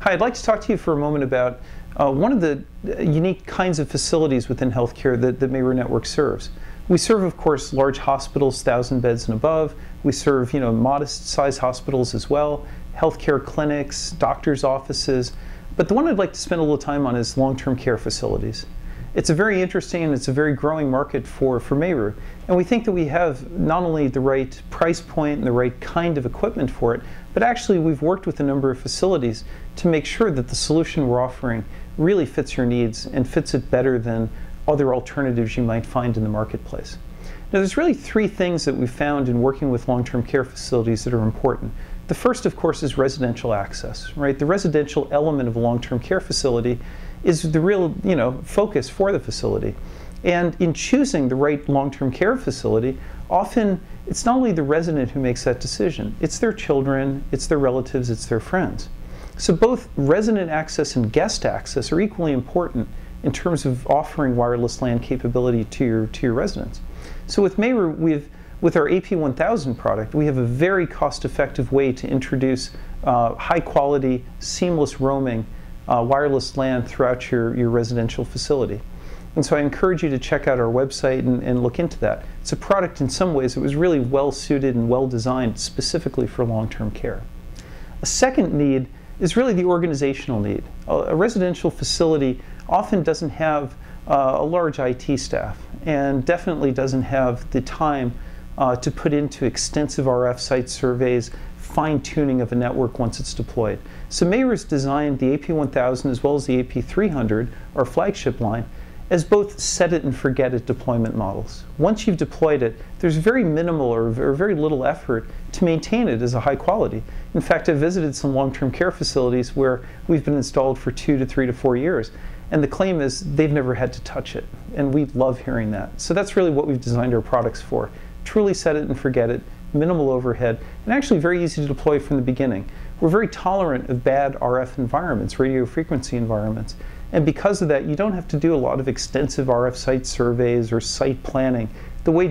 Hi, I'd like to talk to you for a moment about one of the unique kinds of facilities within healthcare that Maehrer Network serves. We serve, of course, large hospitals, 1,000 beds and above. We serve, modest-sized hospitals as well, healthcare clinics, doctors' offices. But the one I'd like to spend a little time on is long-term care facilities. It's a very interesting and it's a very growing market for Maehrer. And we think that we have not only the right price point and the right kind of equipment for it, but actually we've worked with a number of facilities to make sure that the solution we're offering really fits your needs and fits it better than other alternatives you might find in the marketplace. Now, there's really three things that we've found in working with long-term care facilities that are important. The first, of course, is residential access, right? The residential element of a long-term care facility is the real, focus for the facility. And in choosing the right long-term care facility, often it's not only the resident who makes that decision, it's their children, it's their relatives, it's their friends. So both resident access and guest access are equally important in terms of offering wireless LAN capability to your residents. So with Maehrer, with our AP1000 product, we have a very cost-effective way to introduce high-quality, seamless roaming wireless LAN throughout your residential facility. And so I encourage you to check out our website and look into that. It's a product in some ways that was really well suited and well designed specifically for long-term care. A second need is really the organizational need. A residential facility often doesn't have a large IT staff and definitely doesn't have the time to put into extensive RF site surveys, fine-tuning of a network once it's deployed. So Maehrer designed the AP1000 as well as the AP300, our flagship line, as both set it and forget it deployment models. Once you've deployed it, there's very minimal or very little effort to maintain it as a high quality. In fact, I've visited some long-term care facilities where we've been installed for 2 to 3 to 4 years, and the claim is they've never had to touch it, and we love hearing that. So that's really what we've designed our products for. Truly set it and forget it, minimal overhead, and actually very easy to deploy from the beginning. We're very tolerant of bad RF environments, radio frequency environments, and because of that, you don't have to do a lot of extensive RF site surveys or site planning the way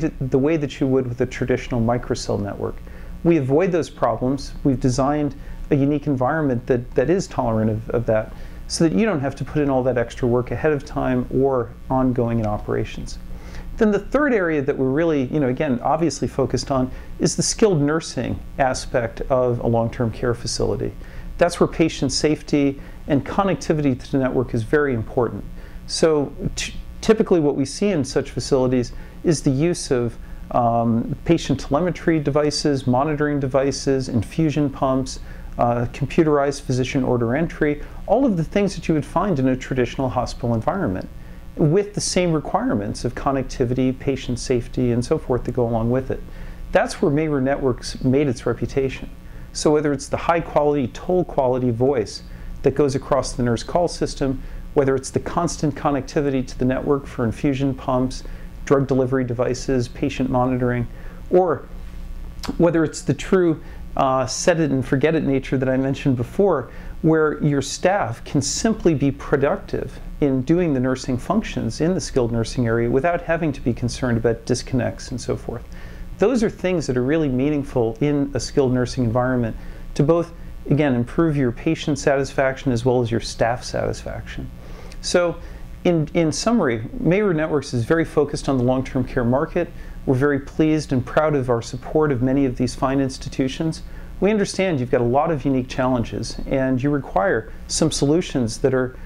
that you would with a traditional microcell network. We avoid those problems. We've designed a unique environment that is tolerant of that, so that you don't have to put in all that extra work ahead of time or ongoing in operations. Then the third area that we're really, again, obviously focused on is the skilled nursing aspect of a long-term care facility. That's where patient safety and connectivity to the network is very important. So typically what we see in such facilities is the use of patient telemetry devices, monitoring devices, infusion pumps, computerized physician order entry, all of the things that you would find in a traditional hospital environment, with the same requirements of connectivity, patient safety, and so forth that go along with it. That's where Maehrer Networks made its reputation. So whether it's the high-quality, toll-quality voice that goes across the nurse call system, whether it's the constant connectivity to the network for infusion pumps, drug delivery devices, patient monitoring, or whether it's the true set it and forget it nature that I mentioned before, where your staff can simply be productive in doing the nursing functions in the skilled nursing area without having to be concerned about disconnects and so forth. Those are things that are really meaningful in a skilled nursing environment to both, again, improve your patient satisfaction as well as your staff satisfaction. So in summary, Maehrer Networks is very focused on the long-term care market. We're very pleased and proud of our support of many of these fine institutions. We understand you've got a lot of unique challenges and you require some solutions that are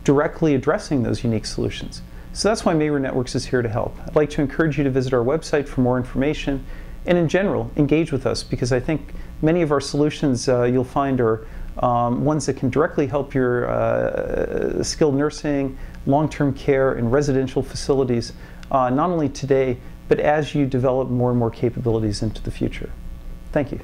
directly addressing those unique solutions. So that's why Maehrer Networks is here to help. I'd like to encourage you to visit our website for more information and in general, engage with us, because I think many of our solutions you'll find are ones that can directly help your skilled nursing, long-term care, and residential facilities, not only today, but as you develop more and more capabilities into the future. Thank you.